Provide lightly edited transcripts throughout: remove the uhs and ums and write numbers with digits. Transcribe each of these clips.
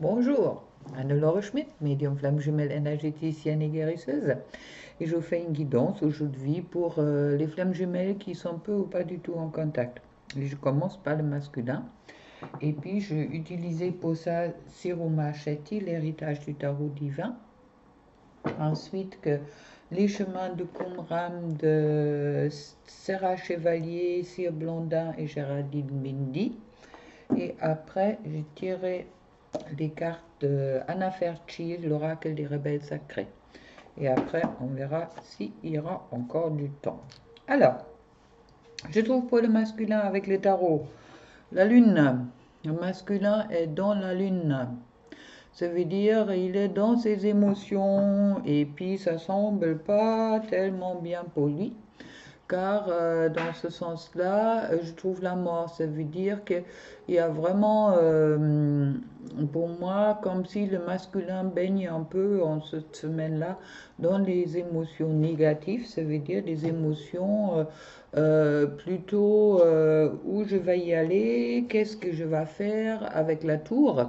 Bonjour, Anne-Laure Schmidt, médium flamme jumelle énergéticienne et guérisseuse. Et je vous fais une guidance aujourd'hui pour les flammes jumelles qui sont peu ou pas du tout en contact. Et je commence par le masculin. Et puis je utilisais pour ça Siruma Shetty, l'héritage du tarot divin. Ensuite que les chemins de Qumran de Sarah Chevalier, Cyr Blondin et Géraldine Mindy. Et après, j'ai tiré les cartes de Anna Fairchild, l'oracle des rebelles sacrés. Et après, on verra s'il y aura encore du temps. Alors, je trouve pour le masculin avec les tarots, la lune. Le masculin est dans la lune. Ça veut dire il est dans ses émotions et puis ça semble pas tellement bien pour lui car dans ce sens-là, je trouve la mort. Ça veut dire qu'il y a vraiment, pour moi, comme si le masculin baigne un peu en cette semaine-là dans les émotions négatives. Ça veut dire des émotions plutôt où je vais y aller, qu'est-ce que je vais faire avec la tour.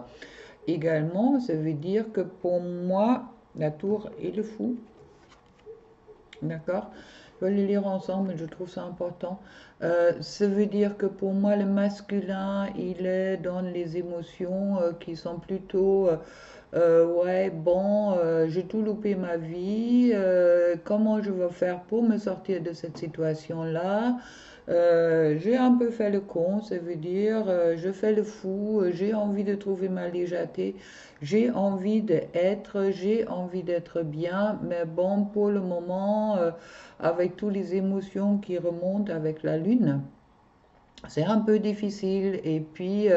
Également, ça veut dire que pour moi, la tour est le fou. D'accord? Je vais les lire ensemble, je trouve ça important. Ça veut dire que pour moi, le masculin, il est dans les émotions qui sont plutôt, ouais, bon, j'ai tout loupé ma vie, comment je vais faire pour me sortir de cette situation-là? J'ai un peu fait le con, ça veut dire je fais le fou, j'ai envie de trouver ma légèreté, j'ai envie d'être bien, mais bon, pour le moment, avec toutes les émotions qui remontent avec la lune, c'est un peu difficile. Et puis,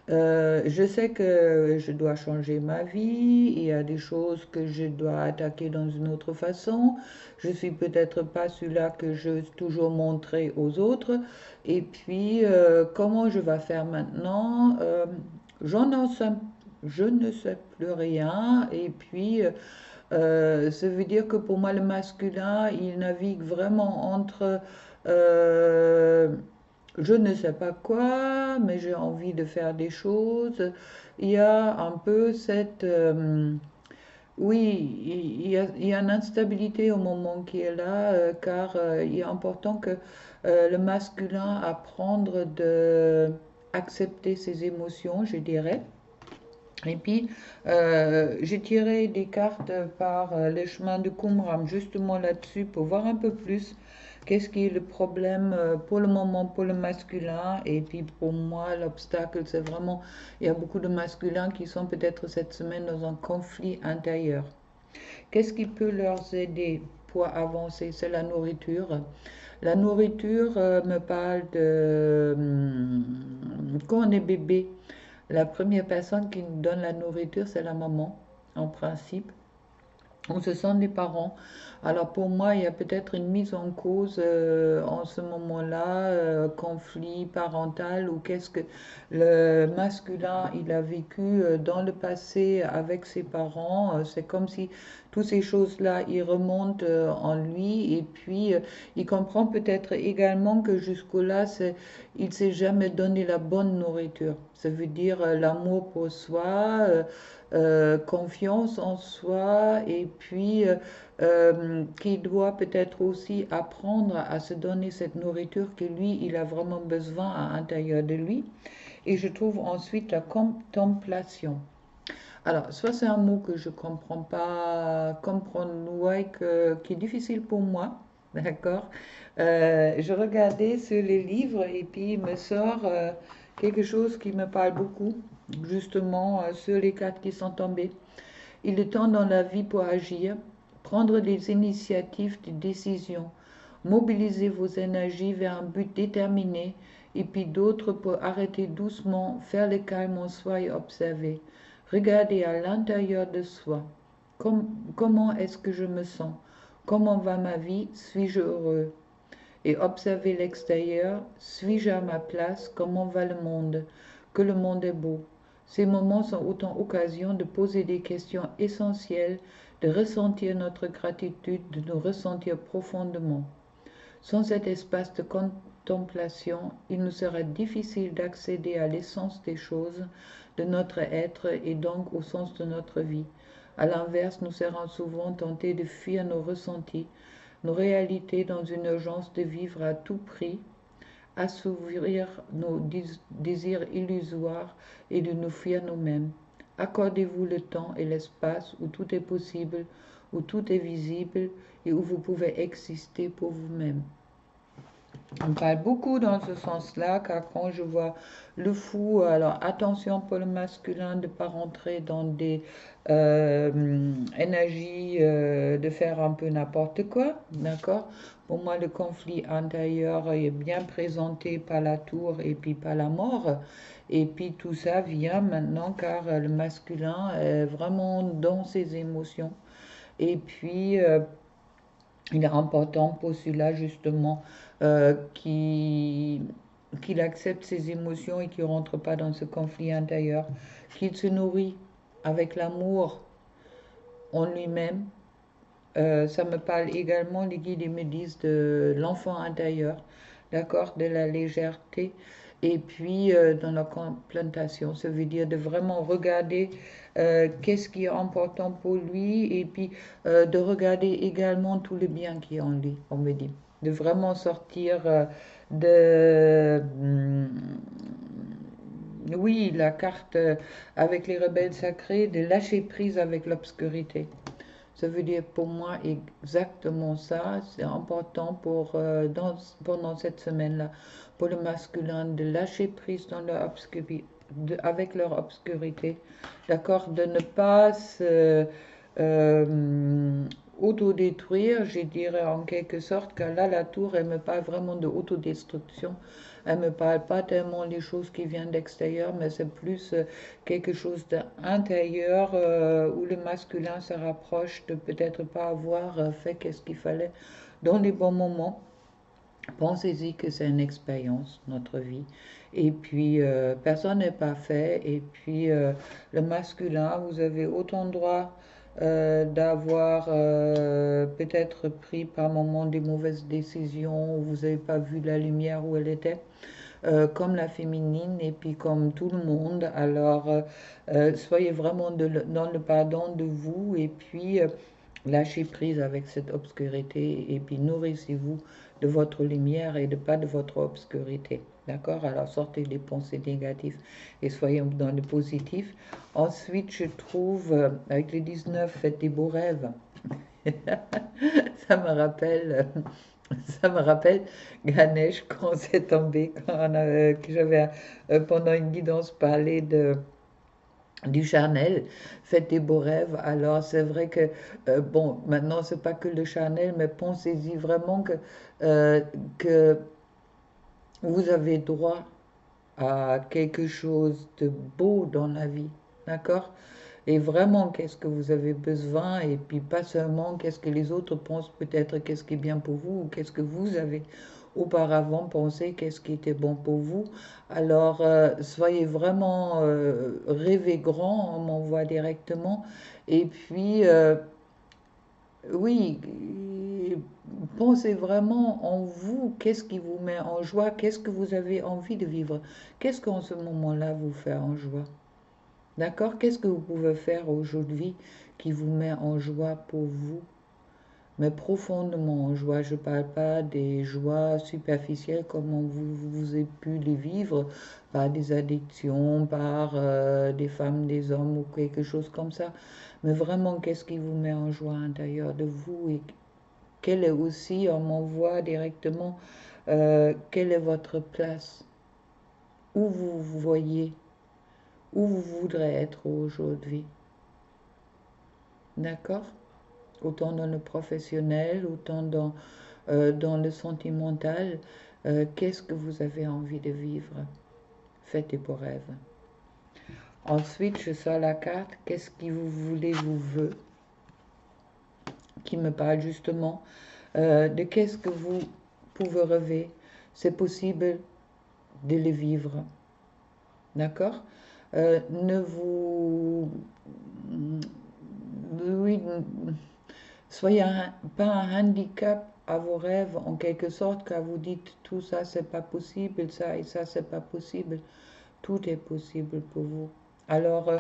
je sais que je dois changer ma vie. Il y a des choses que je dois attaquer dans une autre façon. Je suis peut-être pas celui-là que je veux toujours montrer aux autres. Et puis, comment je vais faire maintenant? J'en en sais, je ne sais plus rien. Et puis, ça veut dire que pour moi, le masculin, il navigue vraiment entre je ne sais pas quoi, mais j'ai envie de faire des choses. Il y a un peu cette... oui, il y a une instabilité au moment qui est là, car il est important que le masculin apprendre de accepter ses émotions, je dirais. Et puis, j'ai tiré des cartes par les chemins de Qumran, justement là-dessus, pour voir un peu plus qu'est-ce qui est le problème pour le moment pour le masculin. Et puis pour moi, l'obstacle, c'est vraiment, il y a beaucoup de masculins qui sont peut-être cette semaine dans un conflit intérieur. Qu'est-ce qui peut leur aider pour avancer? C'est la nourriture. La nourriture me parle de quand on est bébé. La première personne qui nous donne la nourriture, c'est la maman, en principe. On se sent des parents. Alors pour moi, il y a peut-être une mise en cause en ce moment-là, conflit parental ou qu'est-ce que le masculin il a vécu dans le passé avec ses parents. C'est comme si toutes ces choses-là, ils remontent en lui et puis il comprend peut-être également que jusque-là, il s'est jamais donné la bonne nourriture. Ça veut dire l'amour pour soi. Confiance en soi et puis qui doit peut-être aussi apprendre à se donner cette nourriture que lui, il a vraiment besoin à l'intérieur de lui. Et je trouve ensuite la contemplation. Alors, soit c'est un mot que je ne comprends pas, comprendre, ouais, qui est difficile pour moi, d'accord? Je regardais sur les livres et puis il me sort quelque chose qui me parle beaucoup, justement sur les cartes qui sont tombées. Il est temps dans la vie pour agir, prendre des initiatives, des décisions, mobiliser vos énergies vers un but déterminé, et puis d'autres pour arrêter doucement, faire le calme en soi et observer. Regarder à l'intérieur de soi. Comment est-ce que je me sens? Comment va ma vie? Suis-je heureux? Et observer l'extérieur. Suis-je à ma place? Comment va le monde? Que le monde est beau. Ces moments sont autant occasion de poser des questions essentielles, de ressentir notre gratitude, de nous ressentir profondément. Sans cet espace de contemplation, il nous sera difficile d'accéder à l'essence des choses, de notre être et donc au sens de notre vie. À l'inverse, nous serons souvent tentés de fuir nos ressentis, nos réalités dans une urgence de vivre à tout prix, assouvir nos désirs illusoires et de nous fuir nous-mêmes. Accordez-vous le temps et l'espace où tout est possible, où tout est visible et où vous pouvez exister pour vous-même. On parle beaucoup dans ce sens-là, car quand je vois le fou, alors attention pour le masculin de ne pas rentrer dans des énergies de faire un peu n'importe quoi, d'accord? Pour moi, le conflit intérieur est bien présenté par la tour et puis par la mort. Et puis tout ça vient maintenant car le masculin est vraiment dans ses émotions. Et puis il est important pour celui-là justement qu'il accepte ses émotions et qu'il ne rentre pas dans ce conflit intérieur, qu'il se nourrit avec l'amour en lui-même. Ça me parle également, les guides ils me disent de l'enfant intérieur, d'accord, de la légèreté. Et puis dans la contemplation, ça veut dire de vraiment regarder qu'est-ce qui est important pour lui et puis de regarder également tout le bien qui est en lui, on me dit. De vraiment sortir oui, la carte avec les rebelles sacrés, de lâcher prise avec l'obscurité. Ça veut dire pour moi exactement ça. C'est important pendant cette semaine-là, pour le masculin, de lâcher prise dans leur avec leur obscurité. D'accord? De ne pas se autodétruire, je dirais en quelque sorte, car là, la tour, elle me parle vraiment de autodestruction. Elle me parle pas tellement les choses qui viennent d'extérieur, mais c'est plus quelque chose d'intérieur où le masculin se rapproche de peut-être pas avoir fait qu'est-ce qu'il fallait dans les bons moments. Pensez-y que c'est une expérience, notre vie. Et puis, personne n'est parfait. Et puis, le masculin, vous avez autant droit d'avoir peut-être pris par moment des mauvaises décisions où vous n'avez pas vu la lumière où elle était, comme la féminine et puis comme tout le monde. Alors, soyez vraiment dans le pardon de vous et puis lâchez prise avec cette obscurité et puis nourrissez-vous de votre lumière et de pas de votre obscurité. D'accord? Alors sortez des pensées négatives et soyez dans le positif. Ensuite, je trouve, avec les 19, faites des beaux rêves. Ça me rappelle, ça me rappelle Ganesh quand c'est tombé, que j'avais pendant une guidance parlé du charnel, faites des beaux rêves. Alors c'est vrai que, bon, maintenant c'est pas que le charnel, mais pensez-y vraiment que vous avez droit à quelque chose de beau dans la vie, d'accord? Et vraiment, qu'est-ce que vous avez besoin, et puis pas seulement qu'est-ce que les autres pensent peut-être, qu'est-ce qui est bien pour vous, ou qu'est-ce que vous avez auparavant pensé, qu'est-ce qui était bon pour vous. Alors, soyez vraiment, rêvez grand, on m'envoie directement, et puis, oui, pensez vraiment en vous, qu'est-ce qui vous met en joie, qu'est-ce que vous avez envie de vivre, qu'est-ce qu'en ce moment-là vous fait en joie. D'accord? Qu'est-ce que vous pouvez faire aujourd'hui qui vous met en joie pour vous, mais profondément en joie? Je ne parle pas des joies superficielles comme vous avez pu les vivre par des addictions, par des femmes, des hommes ou quelque chose comme ça. Mais vraiment, qu'est-ce qui vous met en joie à l'intérieur de vous et quelle est aussi, on m'envoie directement, quelle est votre place, où vous vous voyez, où vous voudrez être aujourd'hui. D'accord? Autant dans le professionnel, autant dans le sentimental. Qu'est-ce que vous avez envie de vivre? Faites des beaux rêves. Ensuite, je sors la carte. Qu'est-ce que vous voulez, vous veut? Qui me parle justement de qu'est-ce que vous pouvez rêver. C'est possible de le vivre. D'accord? Ne vous... Oui, soyez pas un handicap à vos rêves en quelque sorte, car vous dites tout ça c'est pas possible, ça et ça c'est pas possible. Tout est possible pour vous. Alors,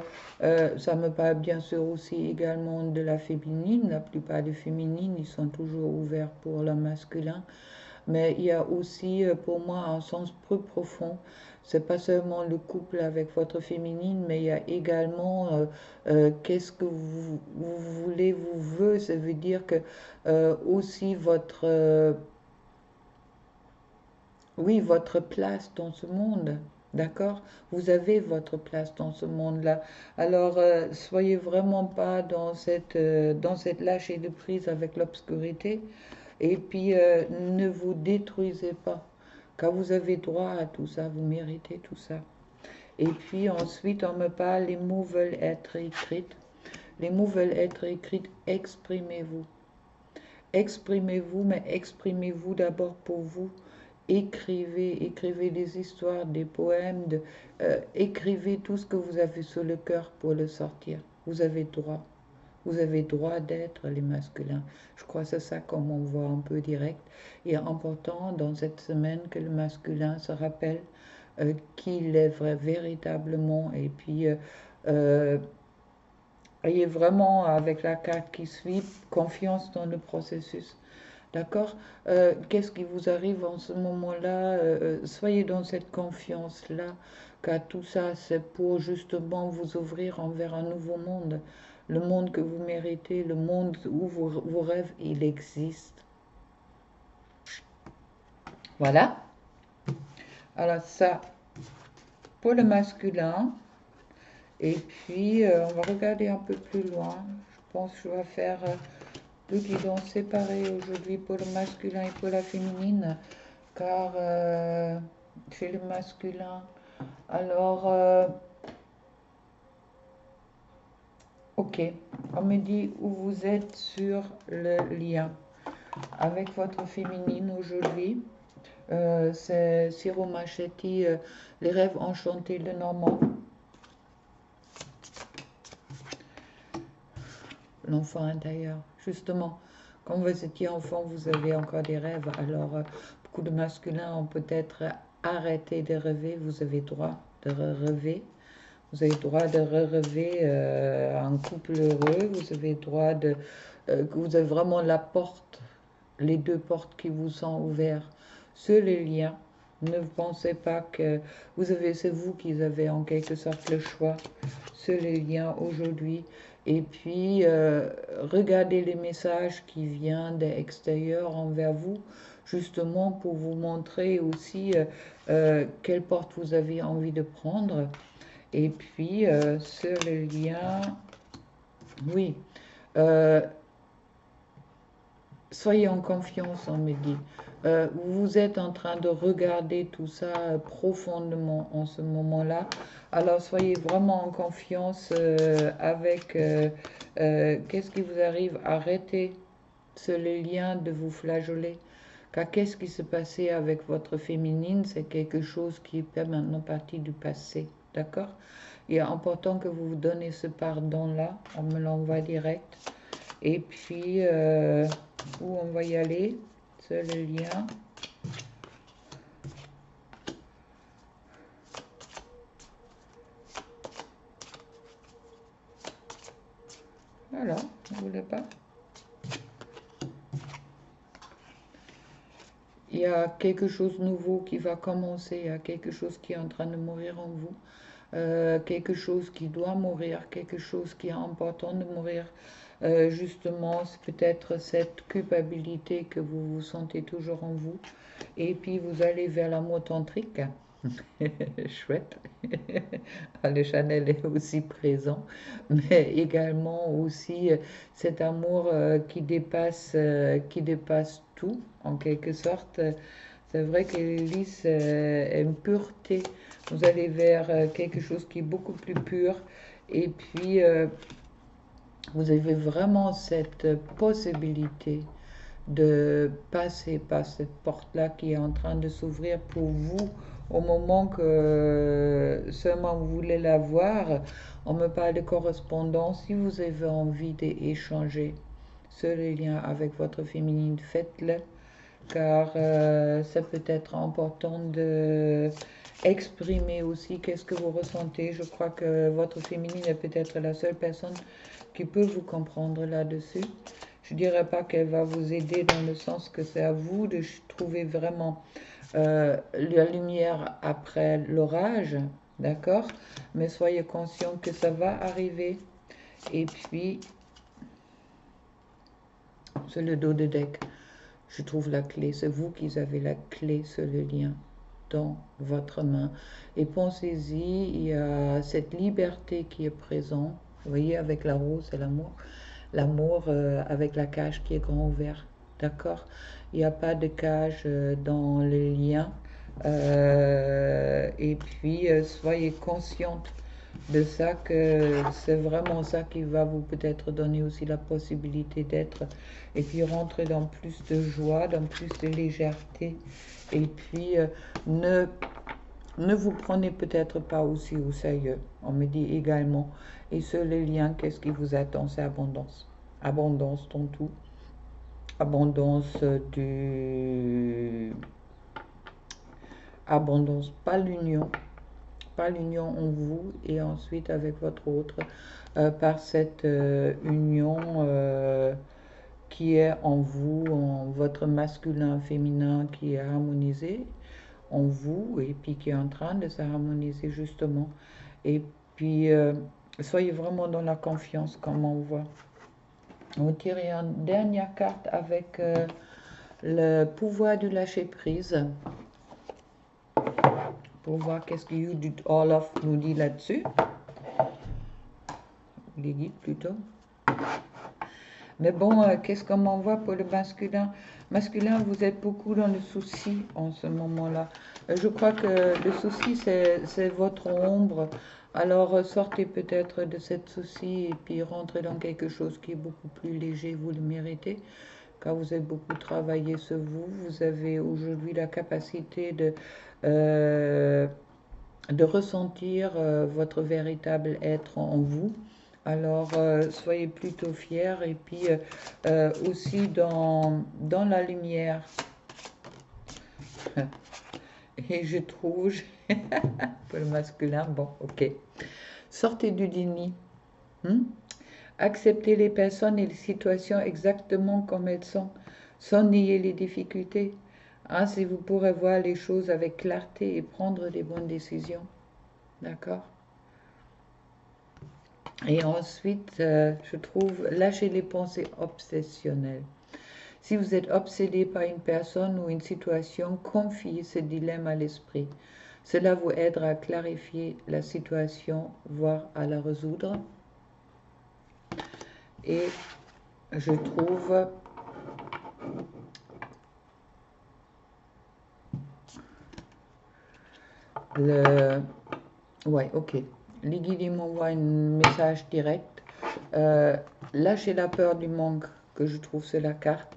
ça me parle bien sûr aussi également de la féminine. La plupart des féminines, ils sont toujours ouverts pour le masculin. Mais il y a aussi pour moi un sens plus profond. C'est pas seulement le couple avec votre féminine, mais il y a également qu'est-ce que vous voulez, vous veut. Ça veut dire que aussi votre, oui, votre place dans ce monde. D'accord? Vous avez votre place dans ce monde-là. Alors, soyez vraiment pas dans cette lâcher de prise avec l'obscurité. Et puis, ne vous détruisez pas, car vous avez droit à tout ça, vous méritez tout ça. Et puis ensuite, on me parle, les mots veulent être écrits. Les mots veulent être écrits, exprimez-vous. Exprimez-vous, mais exprimez-vous d'abord pour vous. Écrivez, écrivez des histoires, des poèmes, écrivez tout ce que vous avez sur le cœur pour le sortir. Vous avez droit. Vous avez droit d'être les masculins. Je crois que c'est ça comme on voit un peu direct. Il est important dans cette semaine que le masculin se rappelle qu'il est véritablement. Et puis, ayez vraiment, avec la carte qui suit, confiance dans le processus. D'accord? Qu'est-ce qui vous arrive en ce moment-là? Soyez dans cette confiance-là, car tout ça, c'est pour justement vous ouvrir envers un nouveau monde. Le monde que vous méritez, le monde où vos rêves, il existe. Voilà. Alors ça, pour le masculin. Et puis, on va regarder un peu plus loin. Je pense que je vais faire deux guidons séparés aujourd'hui pour le masculin et pour la féminine. Car chez le masculin, alors, ok, on me dit où vous êtes sur le lien avec votre féminine aujourd'hui. C'est Ciro Machetti, Les rêves enchantés de Normand. L'enfant intérieur, justement. Quand vous étiez enfant, vous avez encore des rêves. Alors, beaucoup de masculins ont peut-être arrêté de rêver. Vous avez droit de rêver. Vous avez droit de rêver un couple heureux. Vous avez droit de... vous avez vraiment la porte, les deux portes qui vous sont ouvertes sur les liens. Ne pensez pas que c'est vous qui avez en quelque sorte le choix sur les liens aujourd'hui. Et puis, regardez les messages qui viennent de l'extérieur envers vous, justement pour vous montrer aussi quelle porte vous avez envie de prendre. Et puis, sur le lien, oui, euh, soyez en confiance, on me dit. Vous êtes en train de regarder tout ça profondément en ce moment-là. Alors soyez vraiment en confiance avec qu'est-ce qui vous arrive. Arrêtez ce lien de vous flageoler. Car qu'est-ce qui s'est passé avec votre féminine, c'est quelque chose qui est maintenant partie du passé. D'accord? Il est important que vous vous donnez ce pardon-là. On me l'envoie direct. Et puis, où on va y aller? C'est le lien. Voilà, vous ne voulez pas? Il y a quelque chose de nouveau qui va commencer, il y a quelque chose qui est en train de mourir en vous, quelque chose qui doit mourir, quelque chose qui est important de mourir. Justement, c'est peut-être cette culpabilité que vous vous sentez toujours en vous. Et puis vous allez vers l'amour tantrique. Chouette. Le Chanel est aussi présent, mais également aussi cet amour qui dépasse tout, en quelque sorte. C'est vrai qu'Élise est une pureté. Vous allez vers quelque chose qui est beaucoup plus pur. Et puis, vous avez vraiment cette possibilité de passer par cette porte-là qui est en train de s'ouvrir pour vous au moment que seulement vous voulez la voir. On me parle de correspondance. Si vous avez envie d'échanger sur les liens avec votre féminine, faites-le. car ça peut être important de exprimer aussi qu'est-ce que vous ressentez. Je crois que votre féminine est peut-être la seule personne qui peut vous comprendre là-dessus. Je dirais pas qu'elle va vous aider dans le sens que c'est à vous de trouver vraiment la lumière après l'orage, d'accord? Mais soyez conscient que ça va arriver. Et puis, sur le dos de deck, je trouve la clé. C'est vous qui avez la clé sur le lien dans votre main. Et pensez-y, il y a cette liberté qui est présente. Vous voyez, avec la rose et l'amour. L'amour avec la cage qui est grand ouvert. D'accord? Il n'y a pas de cage dans le lien. Et puis, soyez consciente de ça, que c'est vraiment ça qui va vous peut-être donner aussi la possibilité d'être, et puis rentrer dans plus de joie, dans plus de légèreté. Et puis, ne vous prenez peut-être pas aussi au sérieux. On me dit également, et sur les liens, qu'est-ce qui vous attend? C'est abondance. Abondance dans tout. Abondance abondance, pas l'union. Pas l'union en vous et ensuite avec votre autre, par cette union qui est en vous, en votre masculin, féminin qui est harmonisé en vous et puis qui est en train de s'harmoniser justement. Et puis, soyez vraiment dans la confiance comme on voit. On tire une dernière carte avec le pouvoir du lâcher prise pour voir qu'est-ce que You Do All Of nous dit là-dessus. Les guides plutôt. Mais bon, qu'est-ce qu'on m'envoie pour le masculin? Masculin, vous êtes beaucoup dans le souci en ce moment-là. Je crois que le souci, c'est votre ombre. Alors, sortez peut-être de cette souci et puis rentrez dans quelque chose qui est beaucoup plus léger. Vous le méritez, car vous avez beaucoup travaillé sur vous. Vous avez aujourd'hui la capacité de ressentir votre véritable être en vous. Alors, soyez plutôt fiers et puis aussi dans la lumière. Et je trouve, pour le masculin, bon, ok. Sortez du déni. Acceptez les personnes et les situations exactement comme elles sont, sans nier les difficultés. Ainsi, vous pourrez voir les choses avec clarté et prendre des bonnes décisions. D'accord? Et ensuite, je trouve, lâcher les pensées obsessionnelles. Si vous êtes obsédé par une personne ou une situation, confiez ce dilemme à l'esprit. Cela vous aidera à clarifier la situation, voire à la résoudre. Et je trouve le... Ouais, ok. Les guides m'envoient un message direct. Lâchez la peur du manque que je trouve sur la carte.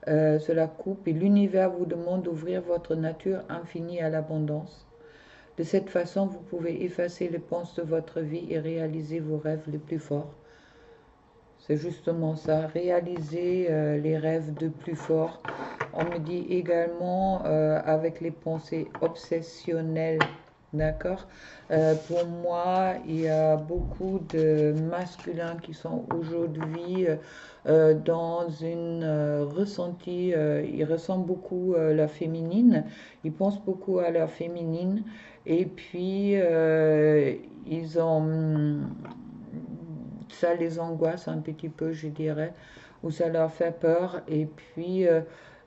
Cela coupe et l'univers vous demande d'ouvrir votre nature infinie à l'abondance. De cette façon, vous pouvez effacer les penses de votre vie et réaliser vos rêves les plus forts. C'est justement ça, réaliser les rêves de plus fort. On me dit également avec les pensées obsessionnelles. D'accord? Pour moi, il y a beaucoup de masculins qui sont aujourd'hui dans une ressenti, ils ressentent beaucoup la féminine, ils pensent beaucoup à leur féminine, et puis ils ont, ça les angoisse un petit peu, je dirais, ou ça leur fait peur, et puis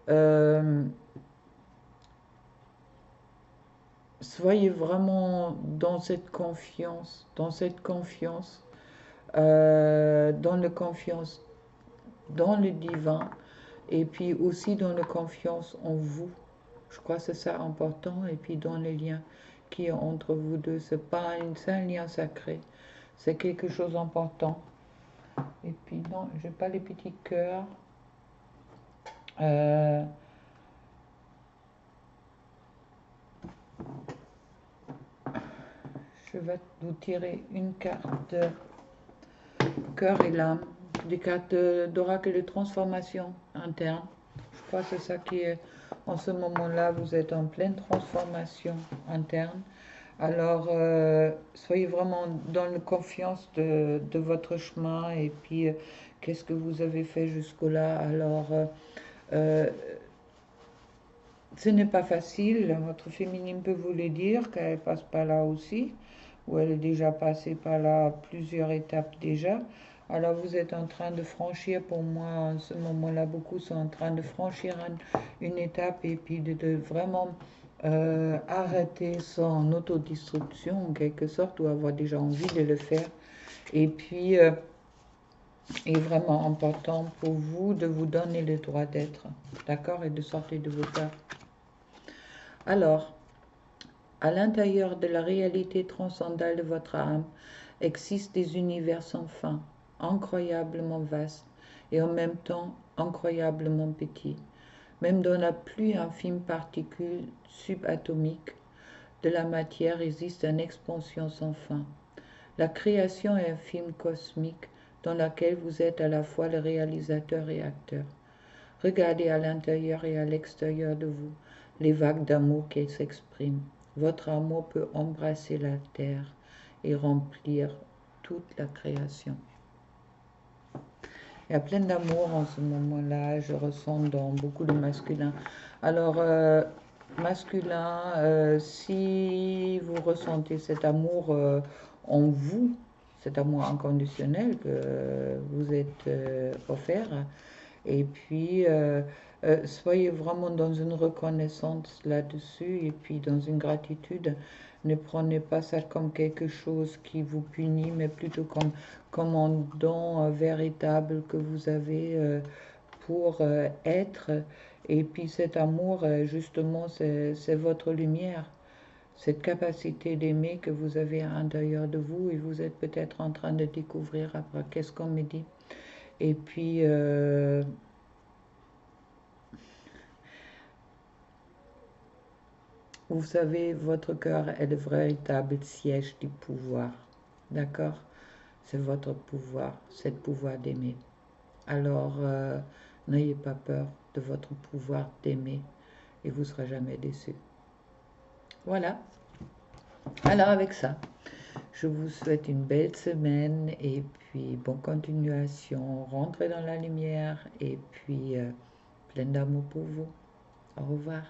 euh, soyez vraiment dans le confiance, dans le divin, et puis aussi dans la confiance en vous. Je crois que c'est ça important, et puis dans le lien qui est entre vous deux, c'est un lien sacré, c'est quelque chose d'important. Et puis non, j'ai pas les petits cœurs. Euh, je vais vous tirer une carte de cœur et l'âme, des cartes d'oracle de transformation interne. Je crois que c'est ça qui est En ce moment-là, vous êtes en pleine transformation interne. Alors, soyez vraiment dans la confiance de votre chemin et puis qu'est-ce que vous avez fait jusque-là. Alors, euh, ce n'est pas facile. Votre féminine peut vous le dire qu'elle passe par là aussi, ou elle est déjà passée par là plusieurs étapes déjà. Alors, vous êtes en train de franchir, pour moi, en ce moment-là, beaucoup sont en train de franchir une étape et puis de vraiment arrêter son autodestruction en quelque sorte ou avoir déjà envie de le faire. Et puis, il est vraiment important pour vous de vous donner le droit d'être, d'accord, et de sortir de vos peurs. Alors, à l'intérieur de la réalité transcendale de votre âme existent des univers sans fin, incroyablement vastes et en même temps incroyablement petits. Même dans la plus infime particule subatomique de la matière existe une expansion sans fin. La création est un film cosmique dans lequel vous êtes à la fois le réalisateur et acteur. Regardez à l'intérieur et à l'extérieur de vous les vagues d'amour qui s'expriment. Votre amour peut embrasser la terre et remplir toute la création. Il y a plein d'amour en ce moment-là, je ressens dans beaucoup de masculin. Alors, masculin, si vous ressentez cet amour en vous, cet amour inconditionnel que vous êtes offert, et puis soyez vraiment dans une reconnaissance là-dessus, et puis dans une gratitude. Ne prenez pas ça comme quelque chose qui vous punit, mais plutôt comme un don véritable que vous avez pour être. Et puis cet amour, justement, c'est votre lumière, cette capacité d'aimer que vous avez à l'intérieur de vous et vous êtes peut-être en train de découvrir après. Qu'est-ce qu'on me dit? Et puis, vous savez, votre cœur est le véritable siège du pouvoir. D'accord? C'est votre pouvoir, c'est le pouvoir d'aimer. Alors, n'ayez pas peur de votre pouvoir d'aimer et vous ne serez jamais déçu. Voilà. Alors, avec ça, je vous souhaite une belle semaine et puis bonne continuation. Rentrez dans la lumière et puis plein d'amour pour vous. Au revoir.